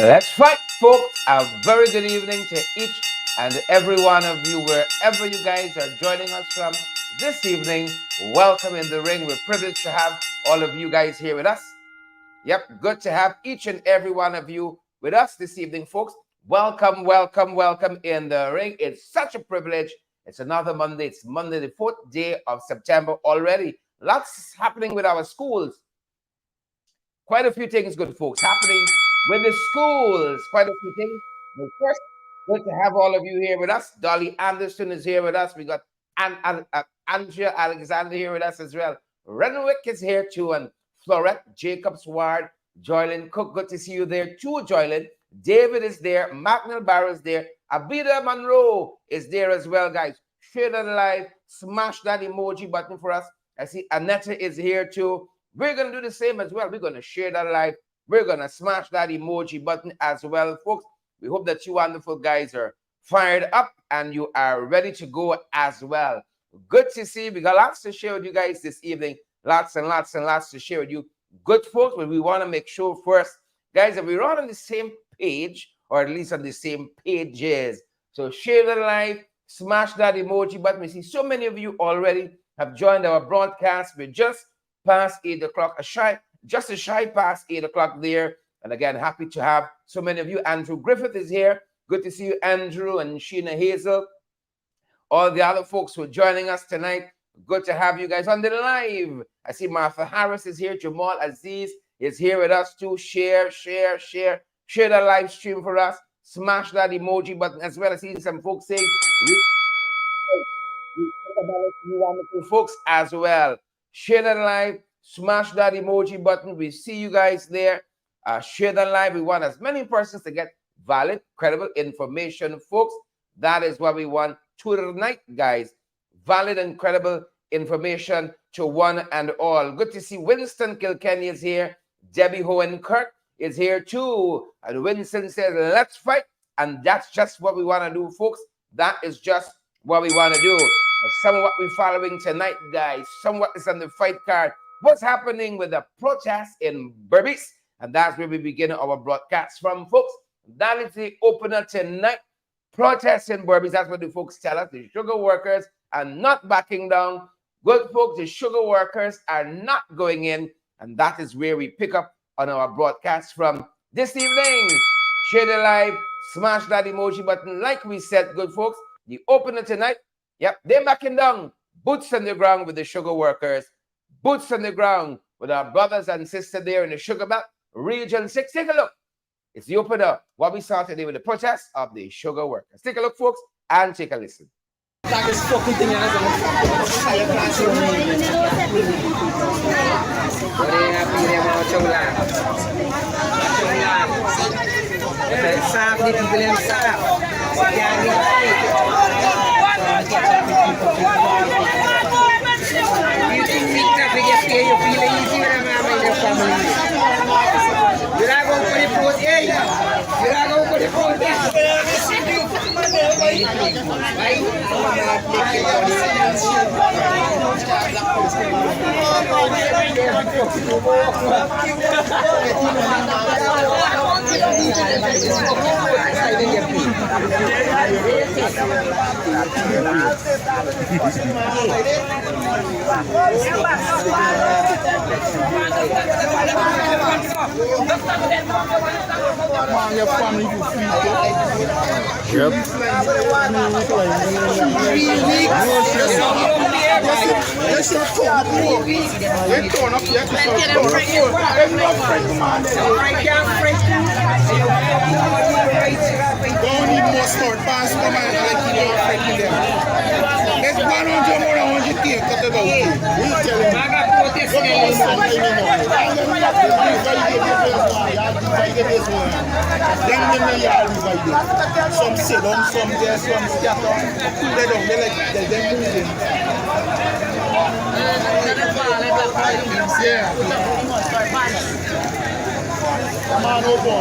Let's fight, folks. A very good evening to each and every one of you, wherever you guys are joining us from this evening. Welcome in the ring. We're privileged to have all of you guys here with us. Yep, good to have each and every one of you with us this evening, folks. Welcome, welcome, welcome in the ring. It's such a privilege. It's another Monday. It's Monday, the 4th day of September already. Lots happening with our schools. Quite a few things, good folks, happening with the schools. Quite a few things. But first, good to have all of you here with us. Dolly Anderson is here with us. We got Andrea Alexander here with us as well. Renwick is here too, and Florette Jacobs Ward, Joylyn Cook. Good to see you there too, Joylyn. David is there. Magnell Barrow is there. Abida Monroe is there as well, guys. Share that live. Smash that emoji button for us. I see Anetta is here too. We're going to do the same as well. We're going to share that live. We're going to smash that emoji button as well, folks. We hope that you wonderful guys are fired up and you are ready to go as well. Good to see you. We got lots to share with you guys this evening. Lots and lots and lots to share with you. Good, folks, but we want to make sure first, guys, that we're all on the same page, or at least on the same pages. So share the live, smash that emoji button. We see so many of you already have joined our broadcast. We're just past 8 o'clock, just a shy past 8 o'clock there. And again, happy to have so many of you. Andrew Griffith is here. Good to see you, Andrew and Sheena Hazel. All the other folks who are joining us tonight. Good to have you guys on the live. I see Martha Harris is here. Jamal Aziz is here with us too. Share that live stream for us. Smash that emoji button as well. I see some folks saying, you wonderful folks as well. Share that live, smash that emoji button. We see you guys there. Share that live. We want as many persons to get valid, credible information, folks. That is what we want tonight, guys. Valid and credible information to one and all. Good to see Winston Kilkenny is here. Debbie Hohen-Kirk is here too. And Winston says, let's fight. And that's just what we want to do, folks. That is just what we want to do. Some of what we're following tonight, guys. Somewhat is on the fight card. What's happening with the protest in Berbice? And that's where we begin our broadcast from, folks. That is the opener tonight. Protest in Berbice. That's what the folks tell us. The sugar workers are not backing down. Good folks, the sugar workers are not going in. And that is where we pick up on our broadcast from this evening. Share the live. Smash that emoji button. Like we said, good folks, the opener tonight. Yep, they're backing down. Boots on the ground with the sugar workers. Boots on the ground with our brothers and sisters there in the Sugar Belt, Region 6. Take a look. It's the opener. What we saw today with the protest of the sugar workers. Take a look, folks, and take a listen. You think me traffic is here, you feel easy when I'm in your family. You're not going for the food, hey? You're not going for the food, Your family to feed Yep. Yes, you're talk. They turn up here to don't need more smart pants for my like you don't freaking them. There's 100 more than 100 things cut it out. We tell him. Some sit down, some there, some scatter. They don't, they're moving. Yeah. Come on, over.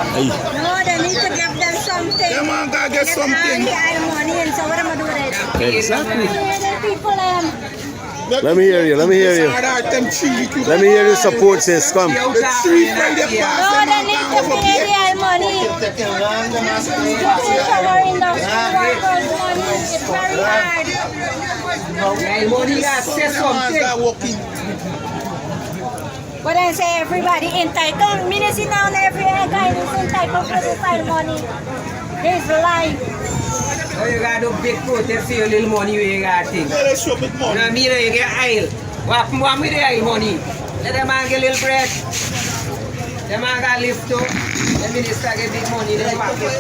No, they need to give them something. Them man gotta get something. Money, so what am I doing? Exactly. The people Let me hear you. Let me hear you. Let me hear the support says come. No, they need to pay their money. Our industry workers' money. It's very hard. Money that says something. But I say everybody entitled. Ministry now every guy is entitled to this kind of money. His life. Oh, you got a big protest for your little money you got things. You know what I mean? You get aisle. What with the aisle money? Let them man get a little bread. The man got lift too. The minister get big money in them pocket.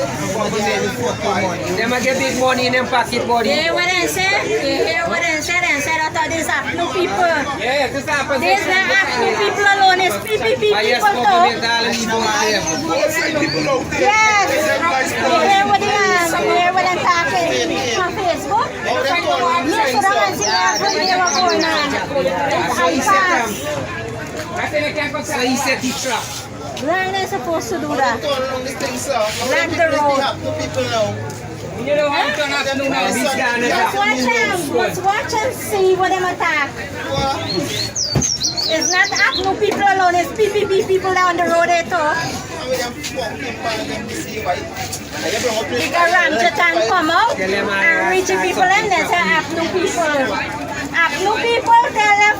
Them get big money in them pocket, buddy. You hear what I said? You hear what I said? I said I thought these Afro people. Yeah, this happens. These not Afro people alone. It's PPP people too. Yes. You hear what I'm talking on Facebook? Yes, so that see Afro they were going on. It's high pass. So he set the trap. Land is supposed to do that. Land the road. You know how to have no man this guy. Let's watch and see what them attack. It's not Afro people alone, it's PPP people down the road there too. Big Ramjatan come out and reach the people and they say Afro people. Afro people tell them,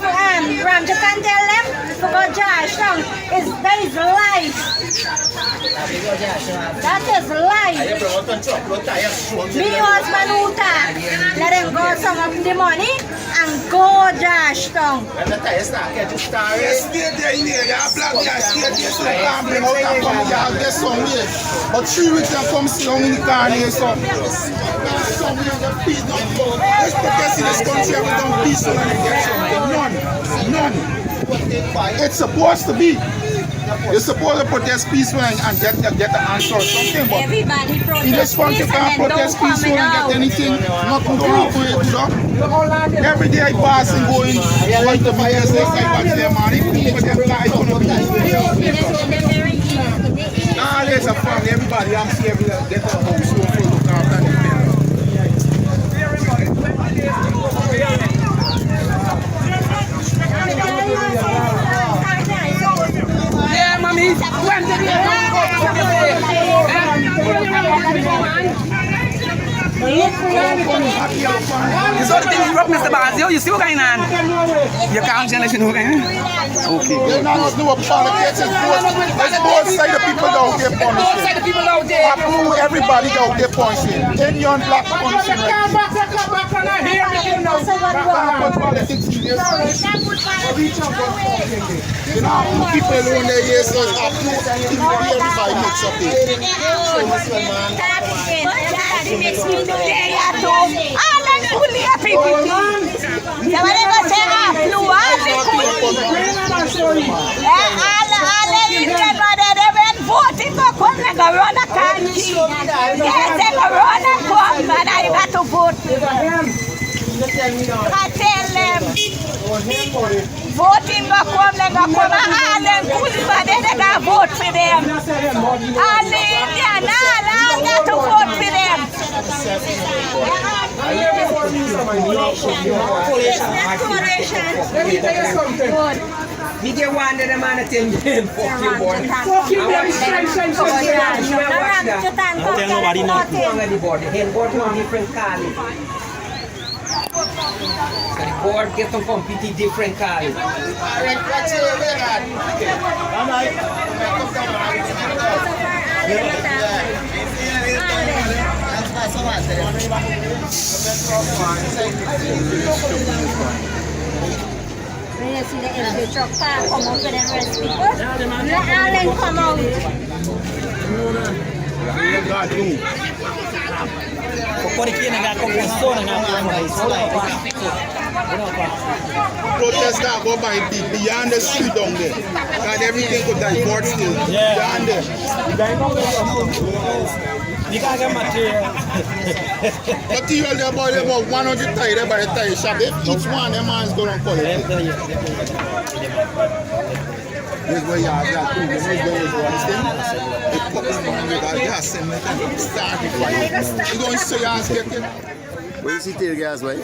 Ramjatan tell them, forgot Josh, that is life. That is life. Me husband Uta, let him go some of the money and go Josh Town. But 3 weeks and come sit down in the car here, so let's protest in this country, we don't peaceful and get something. None. It's supposed to be. You're supposed to protest peaceful and get the answer or something, but Everybody in this country you can't protest peaceful and get anything, nothing to it, you know? Every day I pass and going to videos like I got there, man. If people them life gonna be nah, there's a family, everybody I'm seeing every day get a house so full look after them. Yeah, mommy. When did you It's all the things you rock, Mr. Bazio. You see what going on? You can't generation who going on? Okay. There's not no politics. There's both sides of people out there punishing. Everybody out there punishing. Indian black punishing. Politics in this. You know, people who they hear so everybody makes up it. Makes me know they are too. Hallelujah, people. You never say voting for come like a run a country. Yes, they go run and come, and I got to vote for them. I tell them, voting go come like a come, and them cool, but they got to vote for them. Hallelujah, I got to vote for them. Let me tell you something. He get one that the man tell him, fuck you, boy. Fuck you, boy. Tell nobody nothing. The board, the head board one different color. So the board get some completely different color. When you see the LB truck car come out with the rest people, let Allen come out. Protest now go by beyond the street down there. Because everything could divert still. Beyond there. You can't get material. Material there about 100 tires there by the tire shop. If each one, them man's going to call it. This way you have that too. This way you understand? The couple of them, you got gas and they can start it for you. You don't say you ask get it. Where you see tear gas, boy?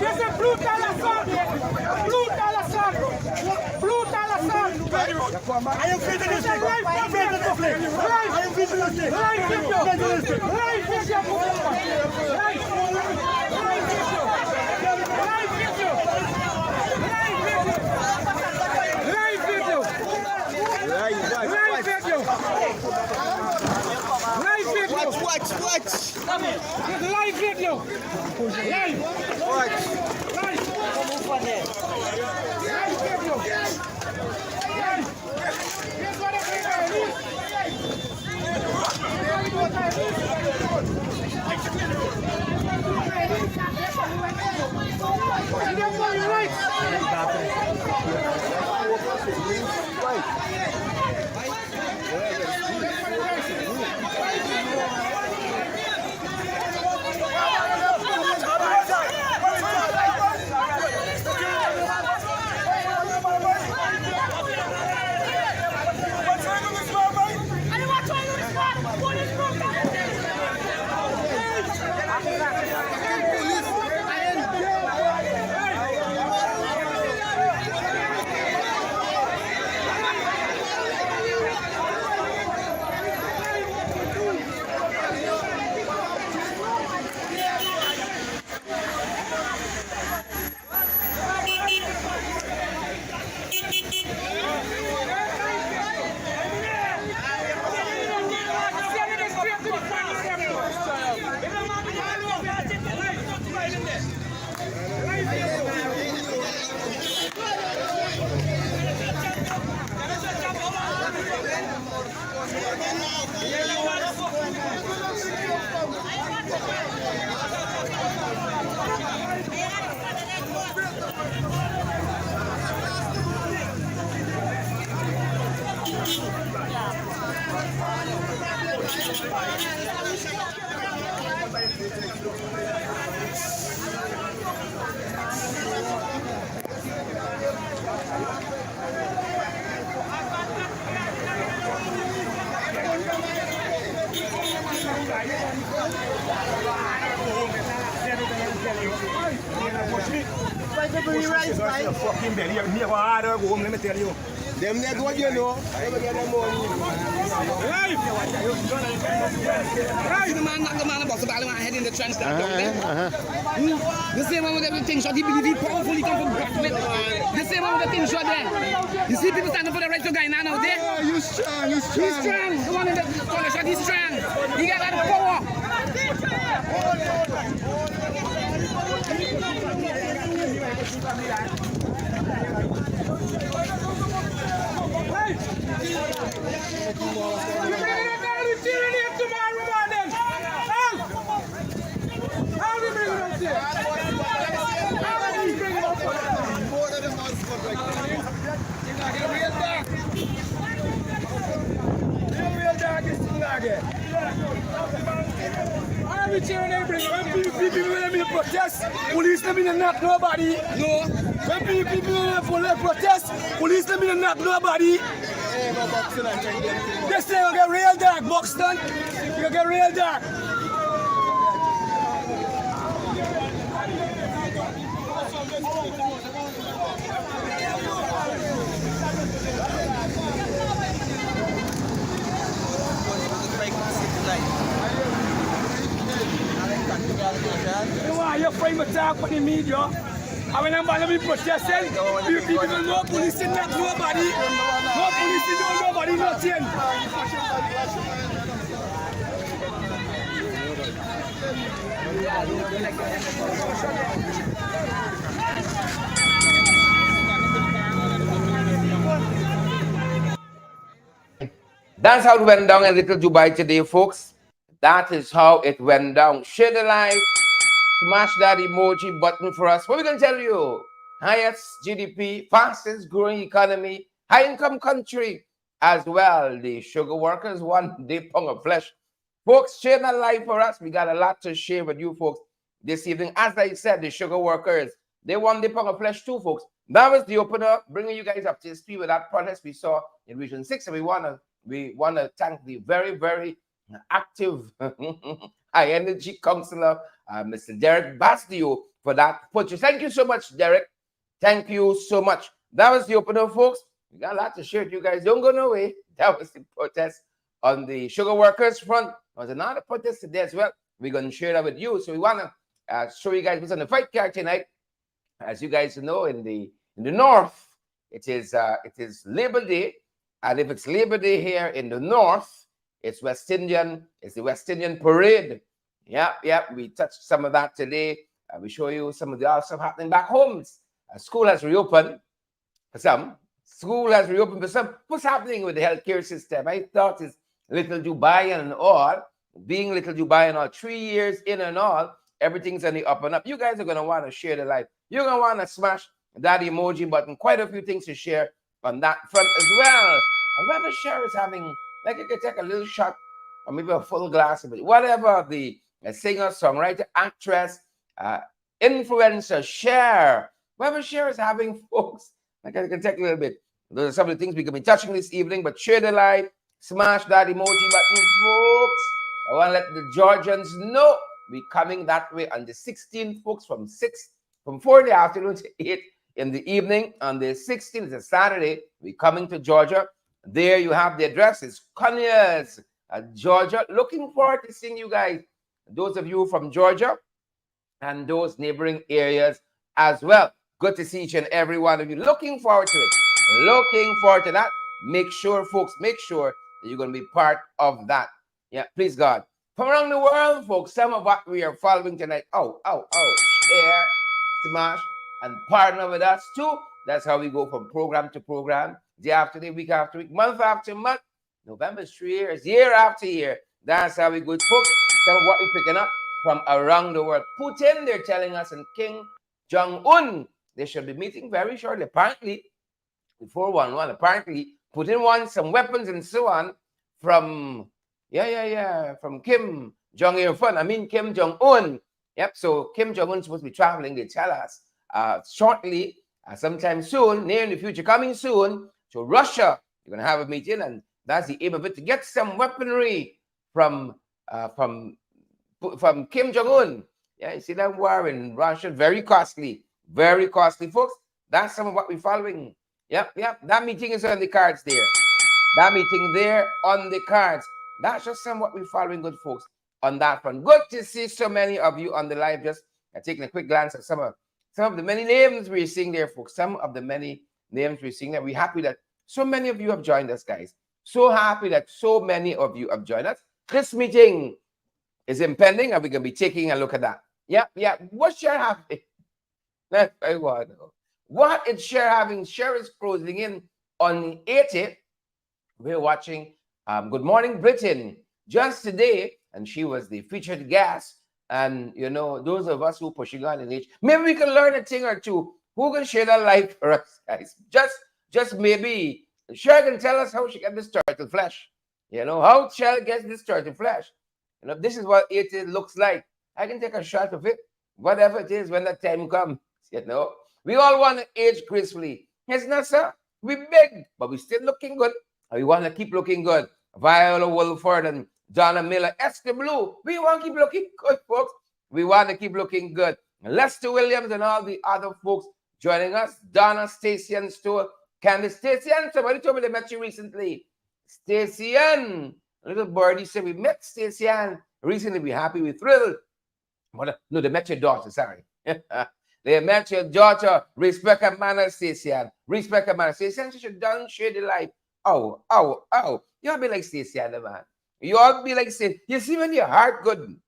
This is brutal assault. Brutal assault. Brutal assault. I am free to this thing. I am free to this thing. I am free to this thing. Right video. Right video. Right video. Right video. Right video. Right video. Live video. Watch. Live video. Live. Watch. Live. Live video. Live. Here's what I'm doing. Fucking belly, you never had her home, let me tell you. Them net what you know, never get them money. Live. Right. The man about to battle my head in the trench down there. The same one with everything shot, he believe he powerful, he come from Brooklyn. The same one with the thing shot there. You see people standing for the right to guy now out there? Oh, you strong, you strong. He's strong. The one in the corner shot, he's strong. He got a lot of power. When people protest, police them in not nobody. No. When people protest, police them in not nobody. This thing will get real dark, Buxton. You'll get real dark. You want your friend to talk for the media? And when I'm going to be protesting, people don't know police in not nobody. No police in no nobody, nothing. That's how it went down in Little Dubai today, folks. That is how it went down. Share the live, smash that emoji button for us. What we going to tell you? Highest GDP, fastest growing economy, high income country as well. The sugar workers want their pound of flesh. Folks, share that live for us. We got a lot to share with you folks this evening. As I said, the sugar workers, they want their pound of flesh too, folks. That was the opener, bringing you guys up to speed with that protest we saw in Region 6. And we want to thank the very, very active, high energy councillor, Mr. Derek Bastio, for that purchase. Thank you so much, Derek. Thank you so much. That was the opener, folks. We got a lot to share with you guys. Don't go no way. That was the protest on the sugar workers front. There was another protest today as well. We're going to share that with you. So we want to show you guys what's on the fight card tonight. As you guys know, in the north, it is Labor Day. And if it's Labor Day here in the north, it's West Indian. It's the West Indian parade. Yeah. We touched some of that today. We show you some of the other stuff happening back home. School has reopened for some. School has reopened for some. What's happening with the healthcare system? I thought it's Little Dubai and all. Being Little Dubai and all, 3 years in and all, everything's on the up and up. You guys are going to want to share the live. You're going to want to smash that emoji button. Quite a few things to share on that front as well. And whoever Cher is having, like you can take a little shot or maybe a full glass of it. Whatever the singer, songwriter, actress, influencer, Cher, whoever Cher is having, folks, like I can take a little bit. Those are some of the things we can be touching this evening, but share the live, smash that emoji button, folks. I want to let the Georgians know we're coming that way on the 16th, folks, from 4 in the afternoon to 8 in the evening. On the 16th, it's a Saturday, we're coming to Georgia. There you have the address. It's Conyers, Georgia. Looking forward to seeing you guys, those of you from Georgia and those neighboring areas as well. Good to see each and every one of you. Looking forward to it. Looking forward to that. Make sure, folks, that you're going to be part of that. Yeah, please, God. From around the world, folks, some of what we are following tonight. Share, smash, and partner with us too. That's how we go from program to program, day after day, week after week, month after month. November's 3 years, year after year. That's how we go, folks. Some of what we're picking up from around the world. Putin, they're telling us, and Kim Jong-un, they should be meeting very shortly. Apparently, before 1-1, apparently, Putin wants some weapons and so on from Kim Kim Jong-un. Yep, so Kim Jong-un supposed to be traveling, they tell us, shortly, sometime soon, near in the future, coming soon, to Russia. You're going to have a meeting, and that's the aim of it, to get some weaponry from Kim Jong-un. Yeah, you see that war in Russia, very costly, folks. That's some of what we're following. Yep, that meeting is on the cards there. That meeting there on the cards. That's just some of what we're following, good folks, on that front. Good to see so many of you on the live. Just taking a quick glance at some of the many names we're seeing there, folks. Some of the many names we're seeing there. We're happy that so many of you have joined us, guys. So happy that so many of you have joined us. This meeting is impending, and we're going to be taking a look at that. Yeah. What's Cher having? That's I want to know. What is Cher having? Cher is closing in on 80. We're watching Good Morning Britain just today, and she was the featured guest. And, those of us who pushing on in age, maybe we can learn a thing or two. Who can share that life for us, guys? Just maybe Cher can tell us how she got this turtle flesh. How Cher gets this turtle flesh. This is what it looks like. I can take a shot of it, whatever it is, when that time comes. We all want to age gracefully. Yes, not sir. We big, but we still looking good. And we want to keep looking good. Viola Wolford and Donna Miller, Esther Blue. We want to keep looking good, folks. We want to keep looking good. Lester Williams and all the other folks joining us. Donna Stacey Store. Candice Stacey, somebody told me they met you recently. Stacey, little birdie said we met Stacey recently. We're happy, we're thrilled. No, they met your daughter, sorry. They met your daughter, respect her manners, Stacey. Respect her manners. Stacey, she should done share the life. Oh. You all be like Stacey, man. You all be like Stacey. You see, when your heart good,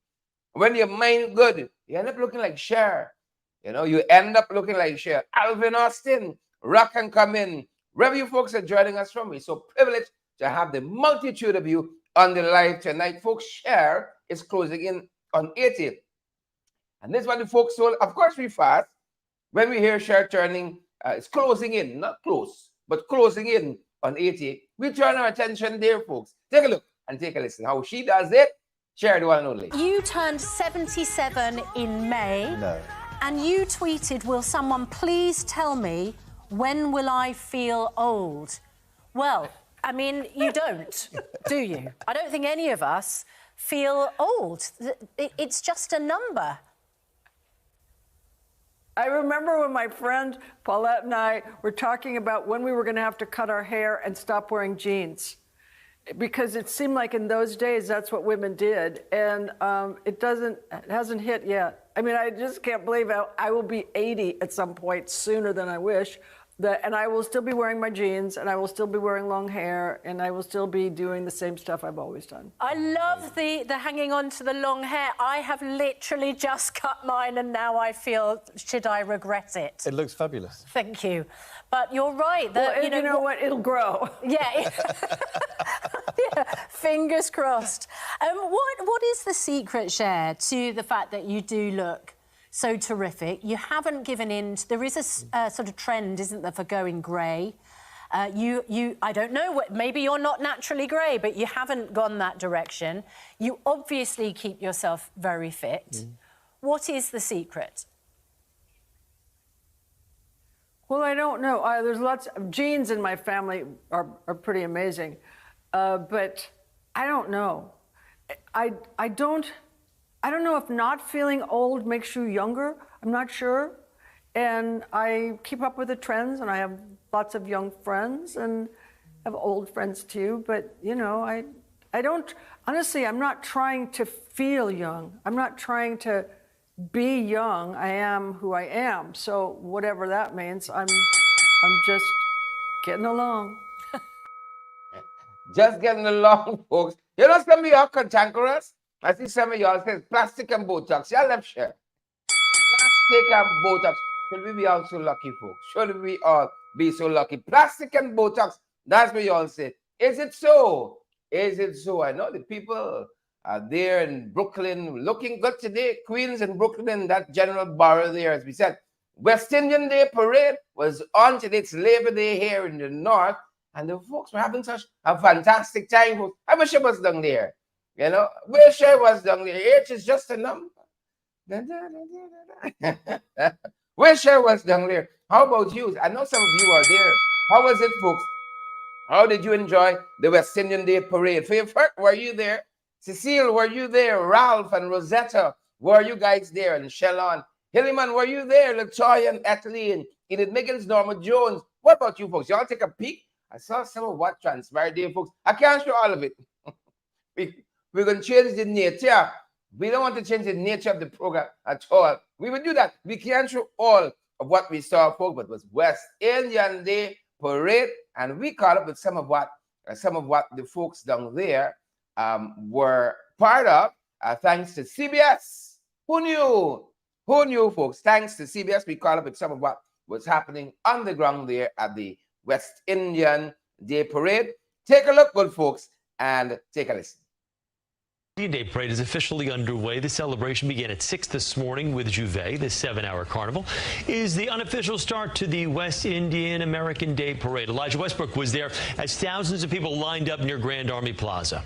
when your mind good, you end up looking like Cher. You know, you end up looking like Cher. Alvin Austin, Rock and Come In. Wherever you folks are joining us from, we're so privileged to have the multitude of you on the live tonight. Folks, Cher is closing in on 80. And this is what the folks told. Of course, we fast. When we hear Cher turning, it's closing in, not close, but closing in on 80. We turn our attention there, folks. Take a look and take a listen. How she does it, Cher the one and only. You turned 77 in May. No. And you tweeted, will someone please tell me, when will I feel old? Well, I mean, you don't, do you? I don't think any of us feel old. It's just a number. I remember when my friend Paulette and I were talking about when we were going to have to cut our hair and stop wearing jeans. Because it seemed like in those days that's what women did, and it hasn't hit yet. I mean, I just can't believe I will be 80 at some point sooner than I wish. And I will still be wearing my jeans, and I will still be wearing long hair, and I will still be doing the same stuff I've always done. I love the hanging on to the long hair. I have literally just cut mine, and now I feel, should I regret it? It looks fabulous. Thank you. But you're right. Well, you know what? It'll grow. Yeah. Yeah. Fingers crossed. What is the secret, Cher, to the fact that you do look so terrific? You haven't given in. There is a sort of trend, isn't there, for going grey? I don't know, maybe you're not naturally grey, but you haven't gone that direction. You obviously keep yourself very fit. What is the secret? Well, I don't know. There's lots of genes in my family are pretty amazing, but I don't know. I don't know if not feeling old makes you younger. I'm not sure. And I keep up with the trends, and I have lots of young friends and have old friends too. But, you know, I don't, honestly, I'm not trying to feel young. I'm not trying to be young. I am who I am. So whatever that means, I'm just getting along. Just getting along, folks. You know, some of y'all cantankerous. I see some of y'all say plastic and Botox. Y'all left Cher. Plastic and Botox. Should we be all so lucky, folks? Should we all be so lucky? Plastic and Botox. That's what y'all say. Is it so? Is it so? I know the people are there in Brooklyn looking good today. Queens in Brooklyn, that General Barrow there, as we said. West Indian Day Parade was on today. It's Labor Day here in the north. And the folks were having such a fantastic time, folks. I wish I was down there. You know, wish I was down there. Age is just a number. Wish I was down there. How about you? I know some of you are there. How was it, folks? How did you enjoy the West Indian Day Parade? Favorite, were you there? Cecile, were you there? Ralph and Rosetta, were you guys there? And Shellon, Hilliman, were you there? Latoya and Ethelene, Edith Miggins, Norma Jones. What about you, folks? Y'all take a peek. I saw some of what transpired there, folks. I can't show all of it. We're going to change the nature. We don't want to change the nature of the program at all. We will do that. We can't show all of what we saw, folks, but it was West Indian Day Parade, and we caught up with some of what the folks down there were part of, thanks to CBS. Who knew? Who knew, folks? Thanks to CBS, we caught up with some of what was happening on the ground there at the West Indian Day Parade. Take a look, good folks, and take a listen. The Indian Day Parade is officially underway. The celebration began at 6 this morning with Juve. The 7-hour carnival is the unofficial start to the West Indian American Day Parade. Elijah Westbrook was there as thousands of people lined up near Grand Army Plaza.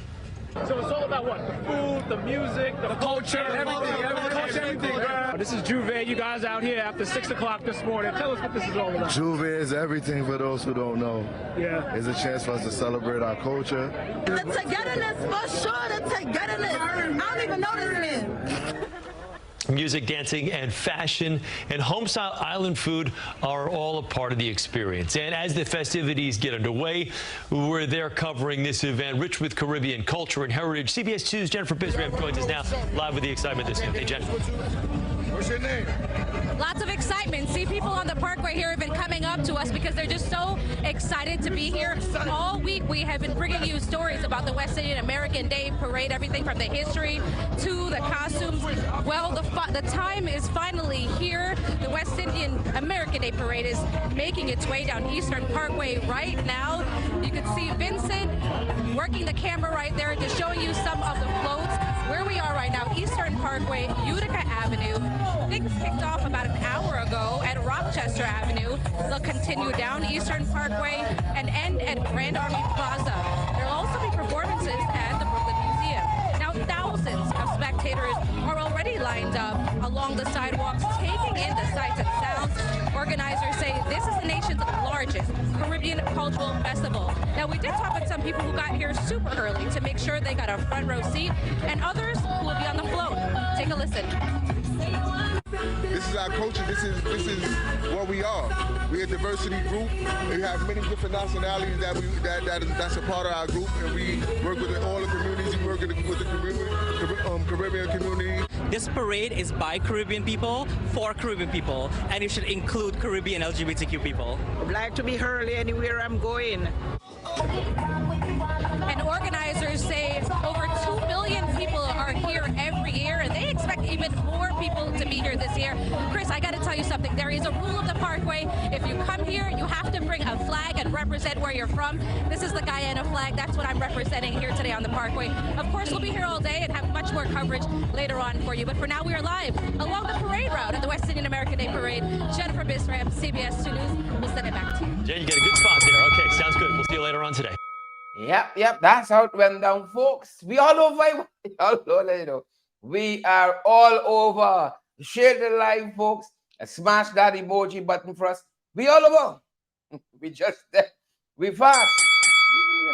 So it's all about what? The food, the music, the culture, everything. This is Juve. You guys out here after 6 o'clock this morning. Tell us what this is all about. Juve is everything for those who don't know. Yeah. It's a chance for us to celebrate our culture. The togetherness, for sure, the togetherness. I don't even know this man. Music, dancing, and fashion and home-style island food are all a part of the experience. And as the festivities get underway, we're there covering this event, rich with Caribbean culture and heritage. CBS 2's Jennifer Bisram joins us now, live with the excitement this evening. Hey, Jen. What's your name? Lots of excitement. See, people on the parkway here have been coming up to us because they're just so excited to be here. All week we have been bringing you stories about the West Indian American Day Parade, everything from the history to the costumes. Well, the time is finally here. The West Indian American Day Parade is making its way down Eastern Parkway right now. You can see Vincent working the camera right there, just showing you some of the floats. Where we are right now, Eastern Parkway, Utica Avenue. Things kicked off about an hour ago at Rochester Avenue. They'll continue down Eastern Parkway and end at Grand Army Plaza. There will also be performances at the Brooklyn Museum. Now, thousands of spectators are already lined up along the sidewalks, taking in the sights and sounds. Organizers say this is the nation's largest Caribbean cultural festival. Now, we did talk with some people who got here super early to make sure they got a front row seat, and others who will be on the float. Take a listen. This is our culture. This is what we are. We're a diversity group. We have many different nationalities that's a part of our group, and we work with all the communities. We work with the Caribbean community. This parade is by Caribbean people, for Caribbean people, and it should include Caribbean LGBTQ people. I'd like to be early anywhere I'm going. And organizers say over 2 million people are here every year, and they expect even more people to be here this year. Chris, I got to tell you something. There is a rule of the Parkway. If you come here, you have to bring a flag and represent where you're from. This is the Guyana flag. That's what I'm representing here today on the Parkway. Of course, we'll be here all day and have much more coverage later on for you. But for now, we are live along the parade route at the West Indian American Day Parade. Jennifer Bisram, CBS 2 News. We'll send it back to you. Jen, you get a good spot there. Okay, sounds good. We'll see you later on today. Yep, that's how it went down, folks. We all over, you know. We are all over. Share the live, folks. Smash that emoji button for us. We all over. We just there. We fast.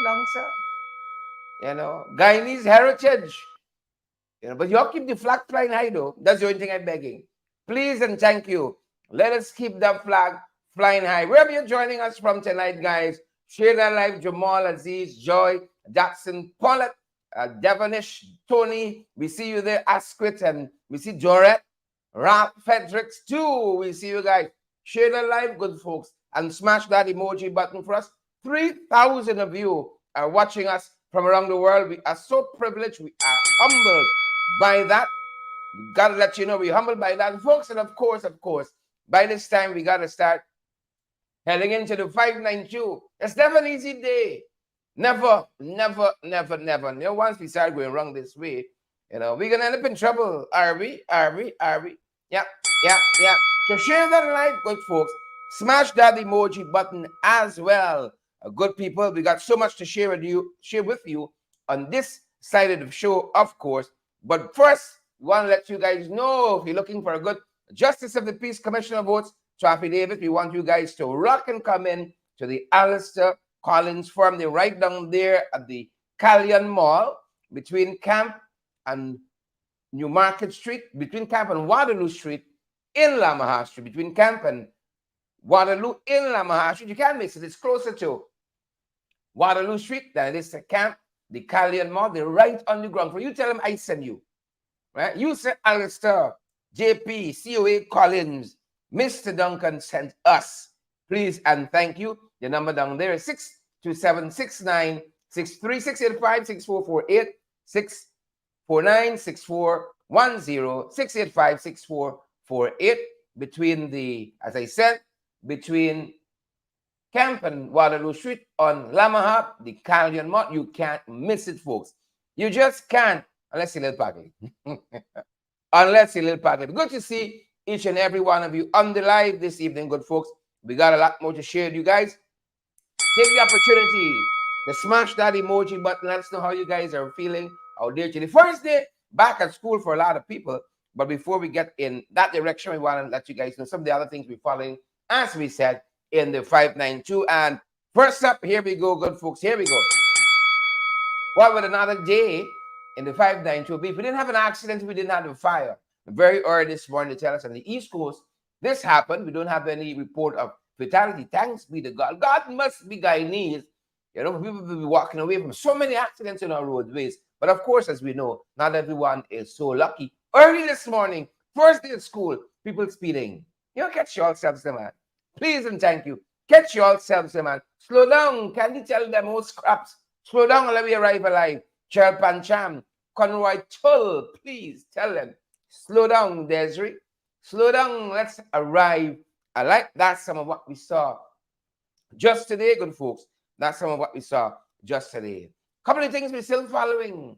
Long, sir. You know, Guyanese heritage. You know, but you all keep the flag flying high, though. That's the only thing I'm begging. Please and thank you. Let us keep that flag flying high. Wherever you're joining us from tonight, guys, share that live. Jamal, Aziz, Joy, Jackson, Paulette, Devonish, Tony. We see you there. Asquith, and we see Jorette, Ralph, Fredericks, too. We see you guys. Share that live, good folks, and smash that emoji button for us. 3,000 of you are watching us from around the world. We are so privileged. We are humbled by that. We got to let you know we're humbled by that, folks. And of course, by this time, we got to start heading into the 592. It's never an easy day. Never. You know, once we start going wrong this way, you know, we're going to end up in trouble. Are we? Yeah. So share that live, good folks. Smash that emoji button as well. Good people, we got so much to share with you on this side of the show, of course. But first, we want to let you guys know if you're looking for a good Justice of the Peace Commissioner votes to affidavit, we want you guys to rock and come in to the Alistair Collins firm. They're right down there at the Callion Mall between Camp and New Market Street, between Camp and Waterloo Street in Lamaha Street, between Camp and Waterloo in Lamaha Street. You can't miss it. It's closer to Waterloo Street than it is to Camp, the Callion Mall. They're right on the ground. For you, tell them I send you. Right? You say Alistair, JP, COA Collins, Mr. Duncan sent us. Please and thank you. The number down there is 62769 63685 6448 649 6410 685 6448. Between the, as I said, between Camp and Waterloo Street on Lamaha, the Callion Mall. You can't miss it, folks. You just can't, unless you're a little packet. Unless you're a little packet. Good to see each and every one of you on the live this evening, good folks. We got a lot more to share with you guys. Take the opportunity to smash that emoji button. Let us know how you guys are feeling out there. The first day back at school for a lot of people. But before we get in that direction, we want to let you guys know some of the other things we're following, as we said, in the 592. And first up, here we go, good folks. Here we go. What would another day in the 592 be? If we didn't have an accident, we didn't have a fire. very early this morning to tell us on the East Coast, this happened. We don't have any report of fatality. Thanks be to God. God must be Guyanese. You know, people will be walking away from so many accidents in our roadways. But of course, as we know, not everyone is so lucky. Early this morning, first day of school, people speeding. You know, catch yourselves, man. Please and thank you. Catch yourselves, man. Slow down. Can you tell them, oh scraps? Slow down and let me arrive alive. Cher Pancham, Conroy Tull, please tell them. Slow down, Desiree. Slow down. Let's arrive. I like that's some of what we saw just today, good folks. That's some of what we saw just today. Couple of things we're still following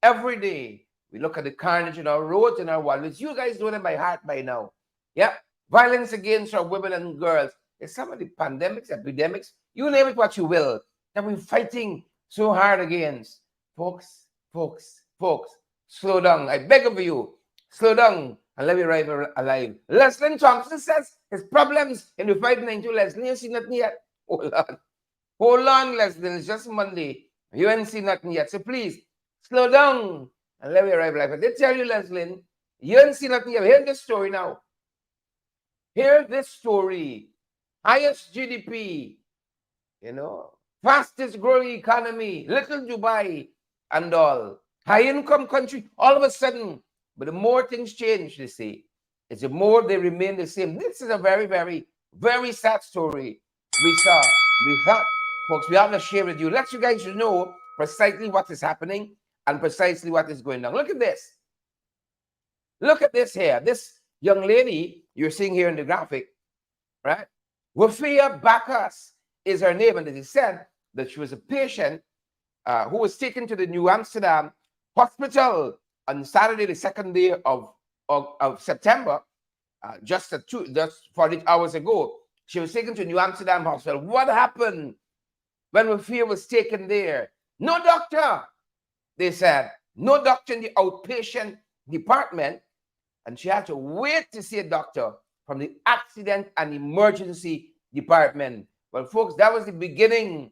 every day. We look at the carnage in our roads and our walls. You guys know them by heart by now. Yeah. Violence against our women and girls. It's some of the pandemics, epidemics, you name it what you will, that we're fighting so hard against. Folks, slow down. I beg of you, slow down and let me arrive alive. Leslie Thompson says his problems in the fight into Leslie, you see nothing yet. Hold on, Leslie. It's just Monday. You ain't seen nothing yet. So please, slow down and let me arrive alive. I did tell you, Leslie, you ain't seen nothing yet. Hear this story now. Hear this story. Highest GDP, you know, fastest growing economy, little Dubai and all. High income country, all of a sudden. But the more things change, they say, it's the more they remain the same. This is a very, very, very sad story we saw. We thought, folks, we have to share with you. Let you guys know precisely what is happening and precisely what is going on. Look at this. Look at this here. This young lady you're seeing here in the graphic, right? Wafia Bacchus is her name, and it is said that she was a patient who was taken to the New Amsterdam hospital on Saturday, the 2nd day of September, just 48 hours ago. She was taken to New Amsterdam hospital. What happened when Wafia was taken there? No doctor, they said. No doctor in the outpatient department, and she had to wait to see a doctor from the accident and emergency department. Well, folks, that was the beginning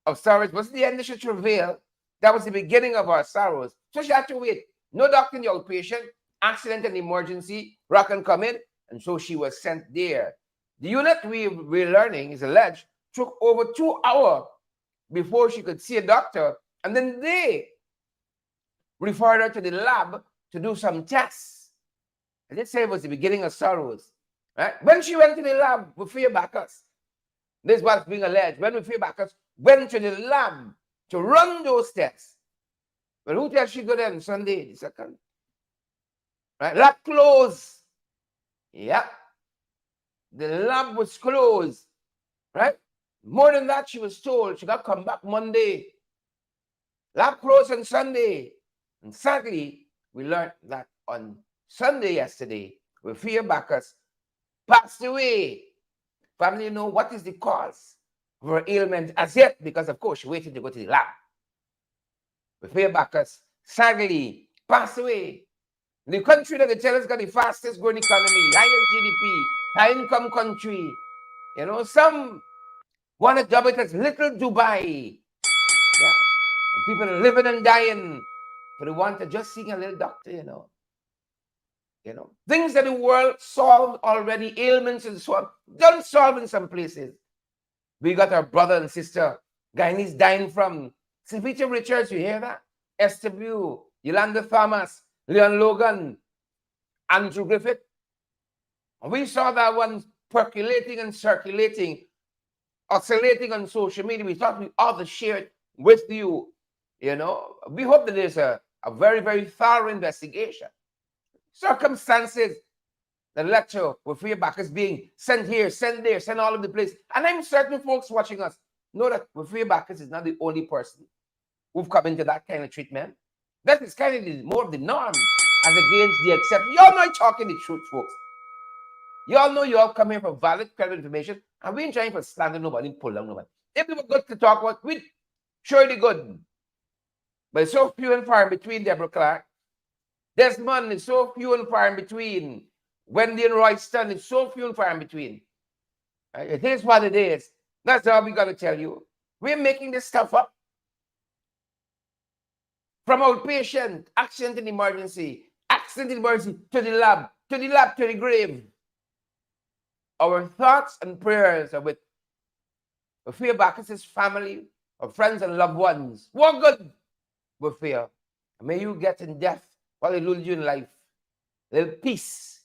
of sorrows. Wasn't the end of travail? That was the beginning of our sorrows. So she had to wait. No doctor in the outpatient, accident and emergency, rock and come in, and so she was sent there. The unit we're learning is alleged took over 2 hours before she could see a doctor, and then they referred her to the lab to do some tests. I did say it was the beginning of sorrows. Right? When she went to the lab with Wafia Bacchus, this is what's being alleged. When Wafia Bacchus went to the lab to run those tests, well, who tells she go there on Sunday, the 2nd? Right? Lab closed. Yeah. The lab was closed. Right? More than that, she was told she got to come back Monday. Lab closed on Sunday. And sadly, we learned that on Sunday yesterday, Wafia Bacchus passed away. Family know what is the cause of her ailment as yet, because of course she waited to go to the lab. Wafia Bacchus sadly passed away. The country that they tell us got the fastest growing economy, highest GDP, high income country. You know, some want to dub it as little Dubai. Yeah. And people are living and dying for the want of just seeing a little doctor, you know. You know, things that the world solved already, ailments and so on, done solve in some places. We got our brother and sister, Guyanese dying from St. Peter Richards, you hear that? SW, Yolanda Thomas, Leon Logan, Andrew Griffith. And we saw that one percolating and circulating, oscillating on social media. We thought we ought to share it with you. You know, we hope that there's a very, very thorough investigation. Circumstances that led to Wafia Bacchus being sent here, sent there, sent all over the place. And I'm certain folks watching us know that Wafia Bacchus is not the only person who've come into that kind of treatment. That is kind of more of the norm as against the exception. Y'all know I'm talking the truth, folks. Y'all know y'all come here for valid, credible information, and we ain't trying for slander nobody, pull down nobody. If we were good to talk about, we'd surely good. But it's so few and far in between, Deborah Clark. Desmond is so few and far in between. Wendy and Royston is so few and far in between. Right? It is what it is. That's all we got to tell you. We're making this stuff up. From outpatient, accident and emergency, accident in mercy, to the lab, to the lab, to the grave. Our thoughts and prayers are with fear Bacchus's family, or friends and loved ones. What good with fear? May you get in death while they lose you in life. Little peace.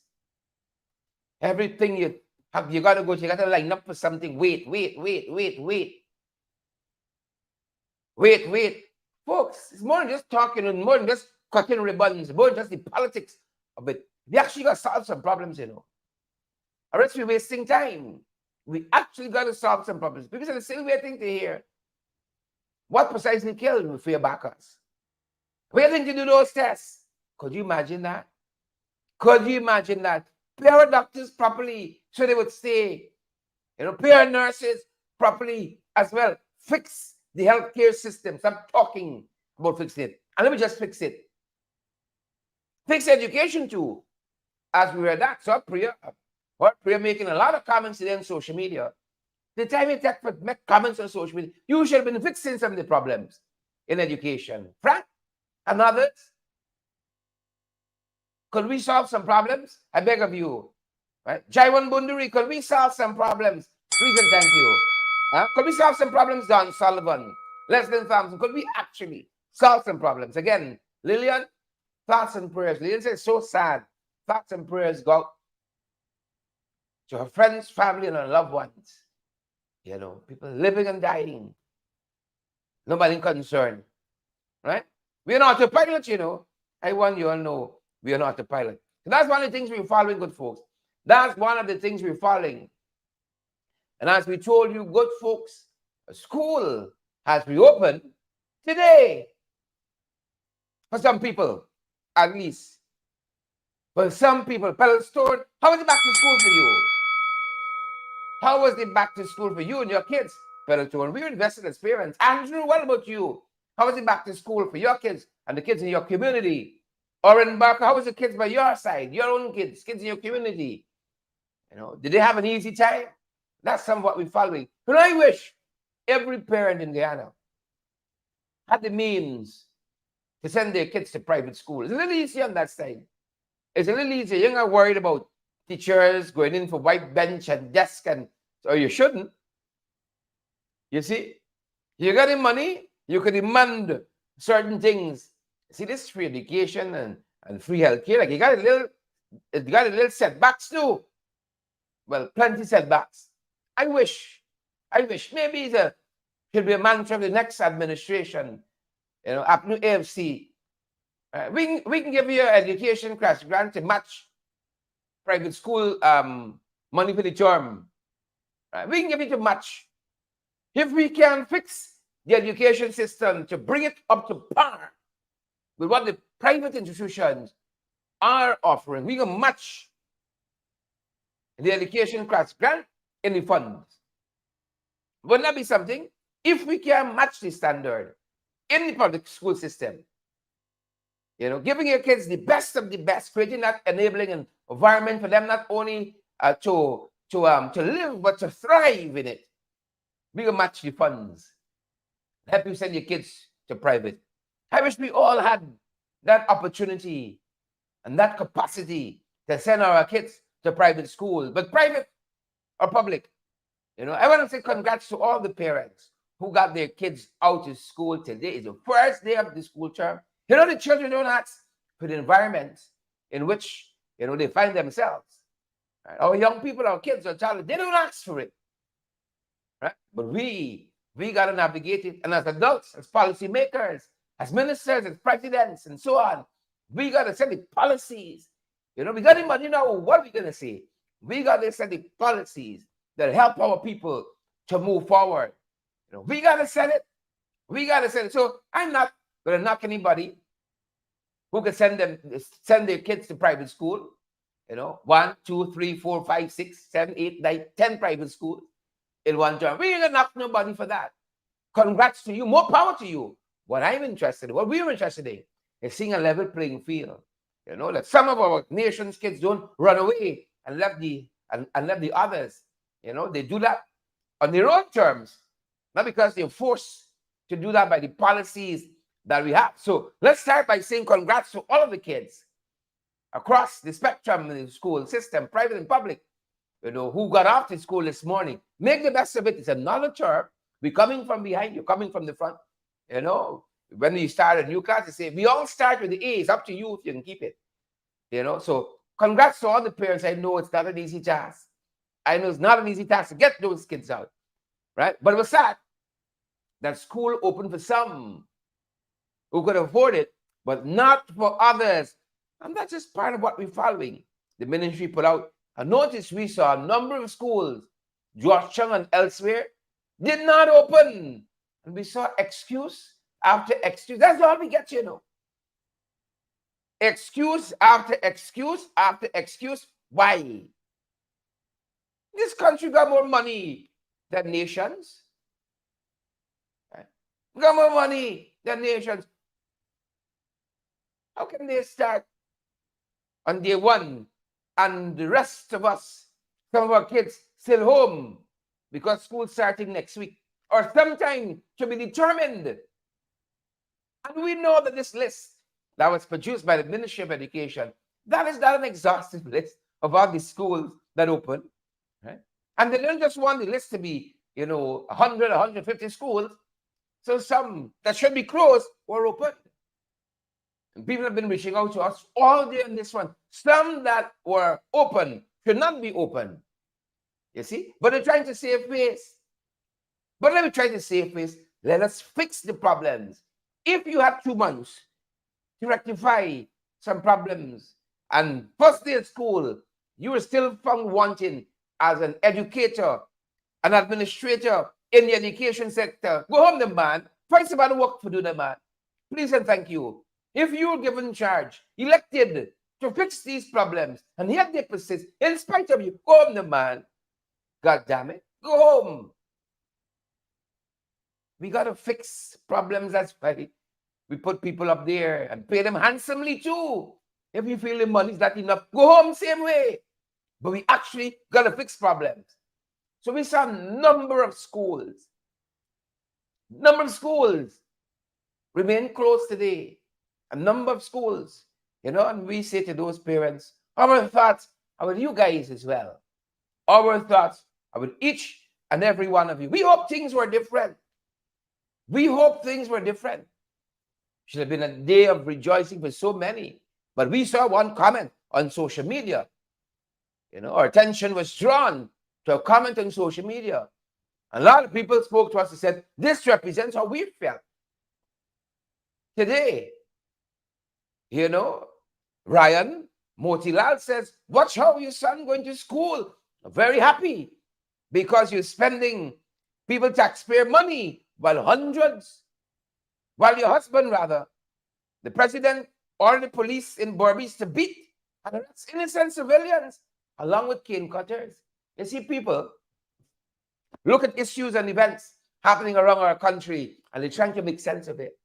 Everything you have, you gotta go, you gotta line up for something. Wait. Folks, it's more than just talking and more than just cutting ribbons, more than just the politics of it. We actually got to solve some problems, you know. Or else we're wasting time. We actually got to solve some problems. People say the same thing to hear. What precisely killed fear Bacchus? We're going to do those tests. Could you imagine that? Could you imagine that? Pay our doctors properly so they would stay. You know, pay our nurses properly as well. Fix the healthcare system. Stop talking about fixing it. And let me just fix it. Fix education too. As we read that, so Priya making a lot of comments today on social media. The time you take for make comments on social media, you should have been fixing some of the problems in education. Frank and others, could we solve some problems? I beg of you. Right? Jaiwan Bunduri, could we solve some problems? Please and thank you. Could we solve some problems, Don Sullivan? Leslie Thompson, could we actually solve some problems? Again, Lillian, thoughts and prayers. Lillian says, so sad. Thoughts and prayers go to her friends, family, and her loved ones. You know, people living and dying. Nobody concerned. Right? We are not autopilot, you know. I want you all know we are not autopilot. So that's one of the things we're following, good folks. That's one of the things we're following. And as we told you, good folks, school has reopened today. For some people, at least. For some people, Pellstone, how was it back to school for you? How was it back to school for you and your kids? Pellstone, we invested as parents. Andrew, what about you? How was it back to school for your kids and the kids in your community? Oren Barker, how was the kids by your side? Your own kids in your community? You know, did they have an easy time? That's some of what we're following. And I wish every parent in Guyana had the means to send their kids to private school. It's a little easier on that side. It's a little easier. You're not worried about teachers going in for white bench and desk, and or you shouldn't. You see, you got the money, you could demand certain things. See, this is free education and free healthcare. Like you got a little setbacks too. Well, plenty setbacks. I wish maybe there should be a mantra of the next administration. You know, APNU AFC. We can give you an education crash grant to match private school money for the term. We can give it to match. If we can fix the education system to bring it up to par with what the private institutions are offering, we can match the education crash grant in the funds. Wouldn't that be something? If we can match the standard in the public school system, you know, giving your kids the best of the best, creating that enabling environment for them not only to live but to thrive in it. We can match the funds, help you send your kids to private. I wish we all had that opportunity and that capacity to send our kids to private school, but private or public. You know, I want to say congrats to all the parents who got their kids out of school today. It's the first day of the school term. You know, the children don't ask for the environment in which, you know, they find themselves. Right? Our young people, our kids, our child, they don't ask for it. Right? But we got to navigate it. And as adults, as policymakers, as ministers, as presidents, and so on, we got to set the policies. You know, we got the money now. What are we going to say? We got to set the policies that help our people to move forward. You know, we got to set it. We got to set it. So I'm not going to knock anybody who can send their kids to private school. You know, 1, 2, 3, 4, 5, 6, 7, 8, 9, 10 private schools in one term. We ain't going to knock nobody for that. Congrats to you. More power to you. What I'm interested in, what we're interested in, is seeing a level playing field. You know, that some of our nation's kids don't run away and let the others, you know, they do that on their own terms, not because they're forced to do that by the policies that we have. So let's start by saying congrats to all of the kids across the spectrum in the school system, private and public, who got off to school this morning. Make the best of it. It's another term. We're coming from behind, you're coming from the front. When you start a new class, they say, we all start with the A. It's up to you if you can keep it. So congrats to all the parents. I know it's not an easy task. I know it's not an easy task to get those kids out, right? But it was sad that school opened for some who could afford it, but not for others. And that's just part of what we're following. The ministry put out a notice. We saw a number of schools, Georgetown and elsewhere, did not open. And we saw excuse after excuse. That's all we get, Excuse after excuse after excuse. Why? This country got more money than nations. Right? Got more money than nations. How can they start on day one and the rest of us, some of our kids, still home because school's starting next week or sometime to be determined? And we know that this list that was produced by the Ministry of Education, that is not an exhaustive list of all the schools that open. Right? And they don't just want the list to be, 100, 150 schools. So some that should be closed were open. And people have been reaching out to us all day on this one. Some that were open should not be open. You see? But they're trying to save face. But let me try to save face. Let us fix the problems. If you had 2 months to rectify some problems and first day at school, you were still found wanting as an educator, an administrator in the education sector, go home, the man. Find somebody to work for you, the man. Please and thank you. If you were given charge, elected to fix these problems, and yet they persist, in spite of you, go home, the man. God damn it. Go home. We got to fix problems. That's why we put people up there and pay them handsomely too. If you feel the money's not enough, go home same way. But we actually got to fix problems. So we saw a number of schools remain closed today. A number of schools, and we say to those parents, our thoughts are with you guys as well. Our thoughts are with each and every one of you. We hope things were different. Should have been a day of rejoicing for so many. But we saw one comment on social media. Our attention was drawn to a comment on social media. A lot of people spoke to us and said, this represents how we felt today. Ryan Motilal says, watch how your son going to school. Very happy because you're spending people taxpayer money while your husband, the president or the police in Berbice to beat and arrest innocent civilians along with cane cutters. You see, people look at issues and events happening around our country and they're trying to make sense of it.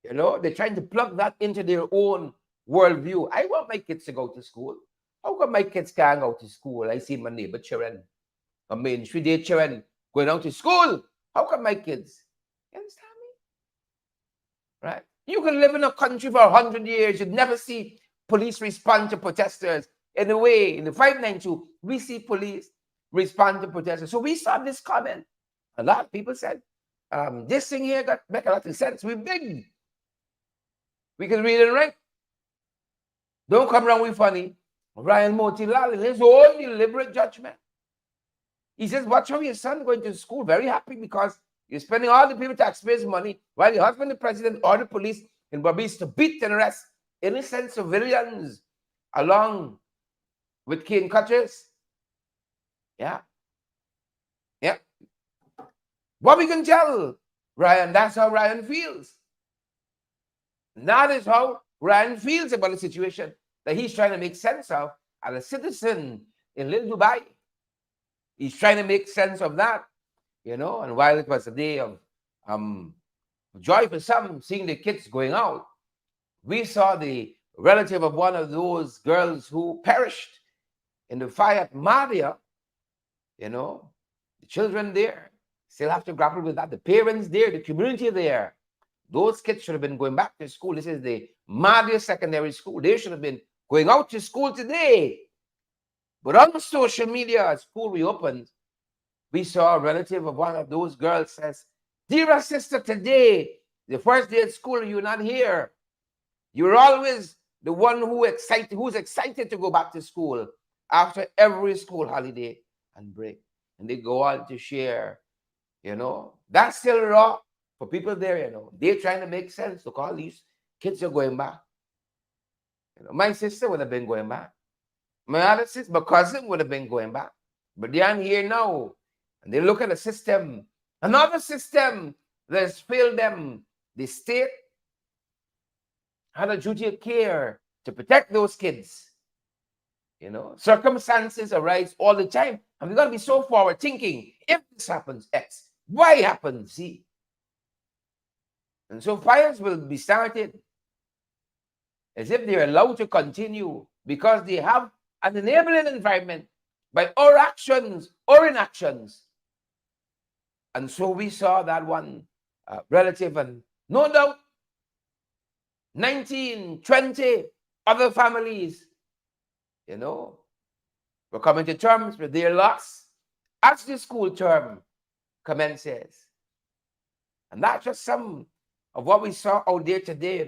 They're trying to plug that into their own worldview. I want my kids to go to school. How come my kids can't go to school? I see my neighbor Cher, Cher going out to school. How come my kids? You understand me? Right? You can live in a country for 100 years. You'd never see police respond to protesters. In a way, in the 592, we see police respond to protesters. So we saw this comment. A lot of people said, this thing here make a lot of sense. We're big. We can read and write. Don't come around with funny. Ryan Motilal, in his own deliberate judgment, he says, watch how your son going to school. Very happy because you're spending all the people taxpayers' money while your husband, the president, or the police in Berbice to beat and arrest innocent civilians along with cane cutters. Yeah. What we can tell Ryan, that's how Ryan feels. That is how Ryan feels about the situation that he's trying to make sense of as a citizen in Little Dubai. He's trying to make sense of that, and while it was a day of joy for some, seeing the kids going out, we saw the relative of one of those girls who perished in the fire at Madia. The children there still have to grapple with that. The parents there, the community there. Those kids should have been going back to school. This is the Madia Secondary School. They should have been going out to school today. But on social media, as school reopened, we saw a relative of one of those girls says, "Dear sister, today, the first day at school, you're not here. You're always the one who's excited to go back to school after every school holiday and break." And they go on to share, that's still raw for people there, They're trying to make sense. Look, all these kids are going back. My sister would have been going back. My other sister, my cousin would have been going back. But they aren't here now. And they look at the system. Another system that has failed them. The state had a duty of care to protect those kids. Circumstances arise all the time. And we've got to be so forward thinking. If this happens, X. Why happens Z? And so fires will be started as if they're allowed to continue because they have an enabling environment by our actions or inactions. And so we saw that one relative, and no doubt 19, 20 other families, were coming to terms with their loss as the school term commences. And that's just some of what we saw out there today,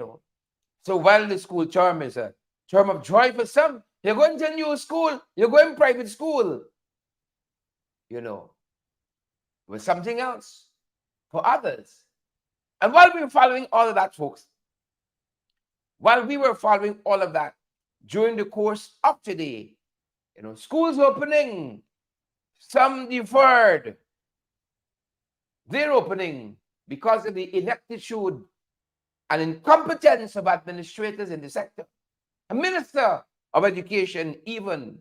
So while the school term is a term of joy for some, you're going to new school, you're going private school, with something else for others. And while we were following all of that, folks, during the course of today, schools opening, some deferred their opening because of the ineptitude and incompetence of administrators in the sector. A minister of education, even,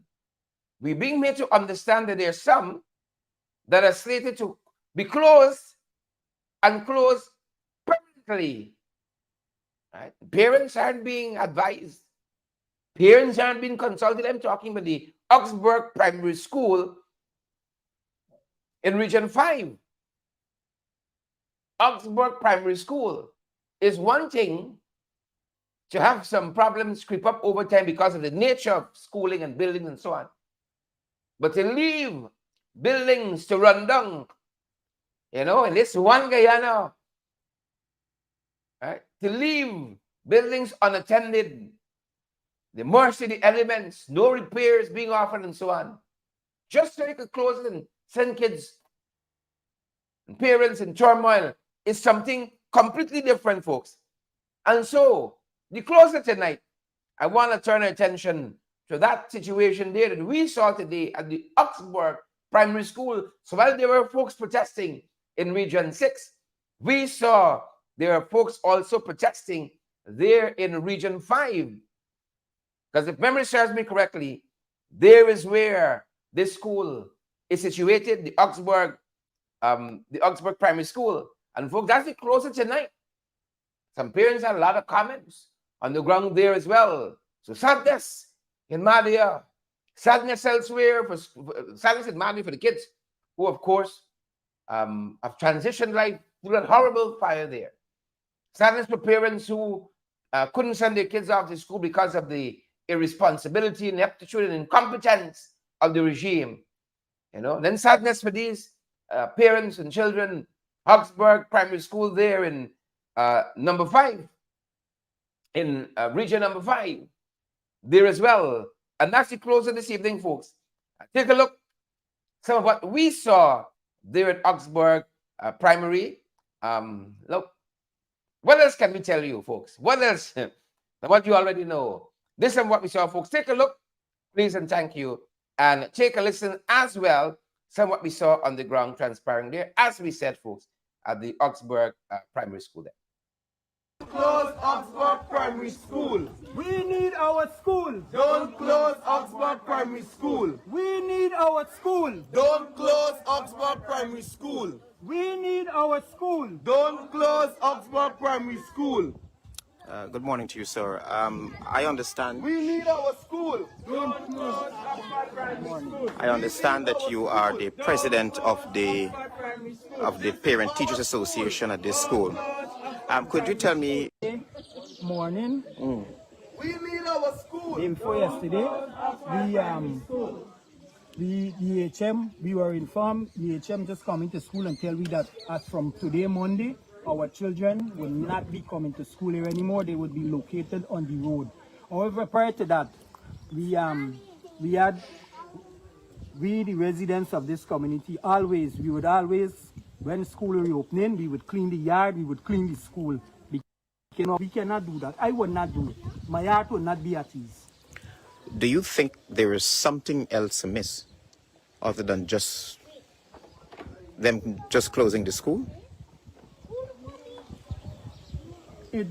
we're being made to understand that there are some that are slated to be closed and closed permanently. Right? Parents aren't being advised. Parents aren't being consulted. I'm talking about the Augsburg Primary School in Region 5. Augsburg Primary School is one thing to have some problems creep up over time because of the nature of schooling and buildings and so on. But to leave buildings to run down, in this one Guyana, right? To leave buildings unattended, the mercy, the elements, no repairs being offered and so on, just so you could close it and send kids and parents in turmoil is something completely different, folks. And so, the closer tonight, I want to turn our attention to that situation there that we saw today at the Augsburg Primary School. So while there were folks protesting in Region 6, we saw there are folks also protesting there in Region 5. Because if memory serves me correctly, there is where this school is situated, the Augsburg Primary School. And folks, that's the closer tonight. Some parents had a lot of comments on the ground there as well. So sadness in Madia, sadness elsewhere, sadness in Madia for the kids who, of course, have transitioned life through that horrible fire there. Sadness for parents who couldn't send their kids off to school because of the irresponsibility, ineptitude, and incompetence of the regime. Then sadness for these parents and children. Augsburg Primary School there in number 5, in region number 5, there as well. And that's the closer this evening, folks. Take a look some of what we saw there at Augsburg Primary. Look, what else can we tell you, folks? What else? What you already know. This is what we saw, folks. Take a look, please, and thank you. And take a listen as well, some of what we saw on the ground transpiring there, as we said, folks, at the Augsburg Primary School there. Close Augsburg Primary School. We need our school. Don't close Augsburg Primary School. We need our school. Don't close Augsburg Primary School. We need our school. Don't close Augsburg Primary School. Good morning to you, sir. I understand. We need our school. Don't close Augsburg Primary School. I understand that you are the president of the Parent Teachers Association at this school. Could you tell me? Morning. We need our school. Before yesterday, the HM, we were informed, the HM just coming to school and tell me that as from today, Monday, our children will not be coming to school here anymore. They would be located on the road. However, prior to that, we the residents of this community, we would always, when school reopening, we would clean the yard, we would clean the school. We cannot do that. I would not do it. My heart would not be at ease. Do you think there is something else amiss other than just them just closing the school? I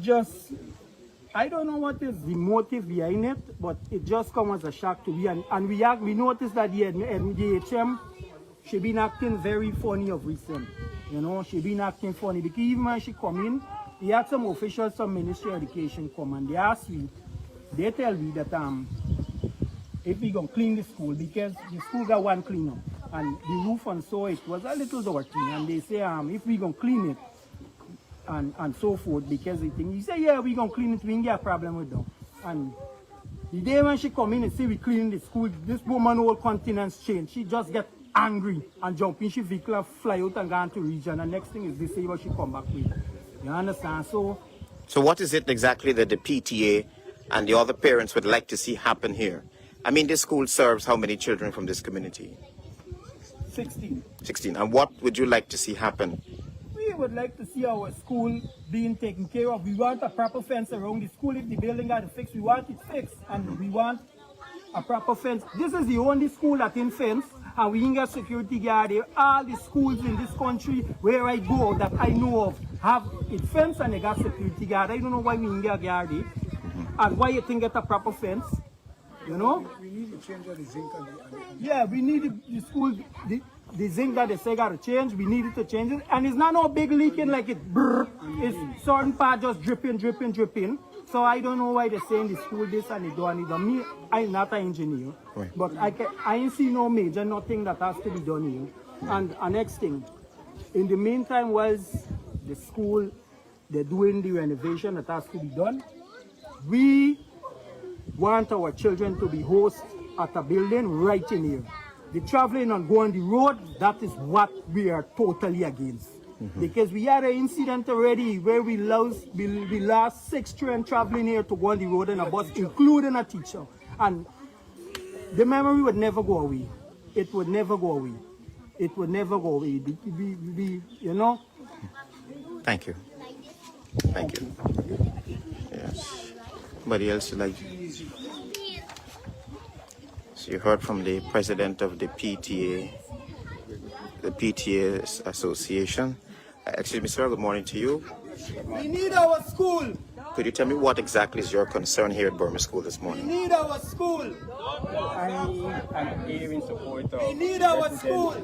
don't know what is the motive behind it, but it just comes as a shock to me. And we noticed that the HM, she been acting very funny of recent. You know, she been acting funny because even when she come in, he had some officials, some Ministry of Education come and they asked me, they tell me that if we gonna clean the school, because the school got one cleanup and the roof and so it was a little dirty, and they say if we gonna clean it and so forth, because they think, he say yeah, we gonna clean it, we ain't get a problem with them. And the day when she come in and say we clean the school, this woman whole countenance change. She just get angry and jump in she vehicle and fly out and go into region, and next thing is they say what she come back with. You understand? So what is it exactly that the PTA and the other parents would like to see happen here? I mean, this school serves how many children from this community? 16. 16. And what would you like to see happen? We would like to see our school being taken care of. We want a proper fence around the school. If the building got fixed, we want it fixed. And we want a proper fence. This is the only school that in fence, and we ain't got security guard there. All the schools in this country where I go that I know of have it fence and they got security guard. I don't know why we ain't got guard there. And why you think get a proper fence. You know? We need to change the zinc. Yeah, we need the school, the zinc that they say got to change, we need it to change it. And it's not no big leaking like it brrr. It's certain part just dripping. So I don't know why they're saying the school this and they don't need them. Me, I'm not an engineer, right. But I ain't see no major, nothing that has to be done here. And next thing, in the meantime was the school, they're doing the renovation that has to be done. We want our children to be hosts at a building right in here. The traveling and going the road, that is what we are totally against. Because we had an incident already where we lost 6 children traveling here to go on the road in a bus, including a teacher. And the memory would never go away. It would never go away. It would never go away. You know? Thank you. Thank you. Yes. Anybody else would like? So you heard from the president of the PTA Association. Excuse me, sir, good morning to you. We need our school. Could you tell me what exactly is your concern here at Burma School this We morning? need our school. I'm here in support of We need our school.